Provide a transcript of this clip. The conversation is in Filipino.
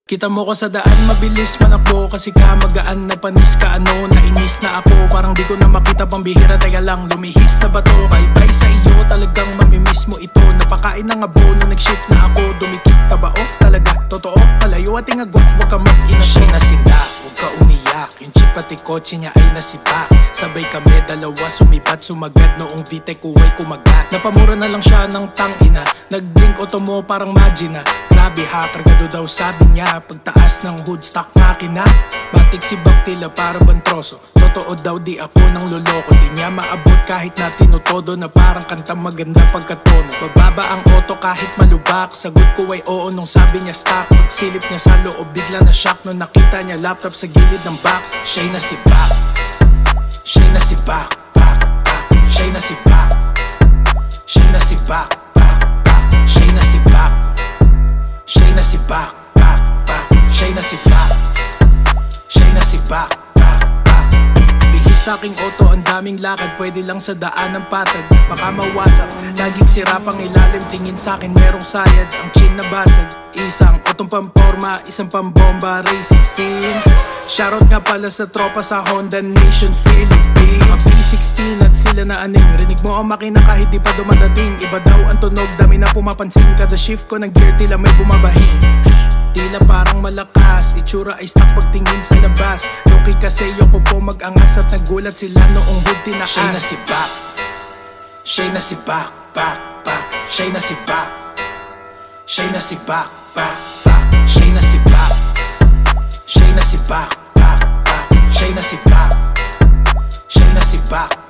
Kita mo ko sa daan, mabilis manakbo kasi ka magaan na panis ka ano. Nainis na ako, parang di ko na makita pang bihira. Teka lang, lumihis na ba to? Bye-bye sa iyo, talagang mamimiss mo ito. Napakain ng abono, nag-shift na ako. Dumikit ka ba? Oh, talaga, totoo. Palayo at ingagok, huwag ka mag-ina. Siya nasinda, huwag ka umiyak. Yung chip pati kotse niya ay nasiba. Sabay kami dalawa, sumipat, sumagad. Noong VTech ko ay kumagat. Napamura na lang siya ng tangina. Nag-blink auto mo parang magina. Grabe ha, kargado daw sabi niya. Pagtaas ng hood stock makina. Matik si Baktila para bantroso. Totoo daw di ako nang loloko. Di niya maabot kahit na tinutodo. Na parang kanta maganda pagkatono. Bababa ang auto kahit malubak. Sagot ko ay oo nung sabi niya stop. Pagsilip niya sa loob bigla na shock. Nung nakita niya laptop sa gilid ng box. Siya'y nasibak. Siya'y nasibak. Siya'y nasibak. Siya'y nasibak. Siya'y nasibak. Siya'y nasibak. Siya'y nasibak. Siya'y nasibak. Bigis sa'king auto, ang daming lakad. Pwede lang sa daan ng patag. Baka mawasak, laging sirap ang ilalim. Tingin sa'kin merong sayad, ang chin na basag. Isang otong pamporma, isang pambomba. Racing scene. Shoutout nga pala sa tropa sa Honda Nation Philippines. Mag C16 at sila na aning. Rinig mo ang makina kahit di pa dumadating. Iba daw ang tunog, dami na pumapansin. Kada shift ko ng gear tila may bumabahing. Tila parang malakas, itsura ay stock pagtingin sa labas. Loki kasi yoko po mag-angas at nagulat sila noong hood tinaas. Siya'y nasibak. Siya'y nasibak. Siya'y nasibak. Siya'y nasibak. Siya'y nasibak. Siya'y nasibak. Siya'y nasibak. Siya'y nasibak.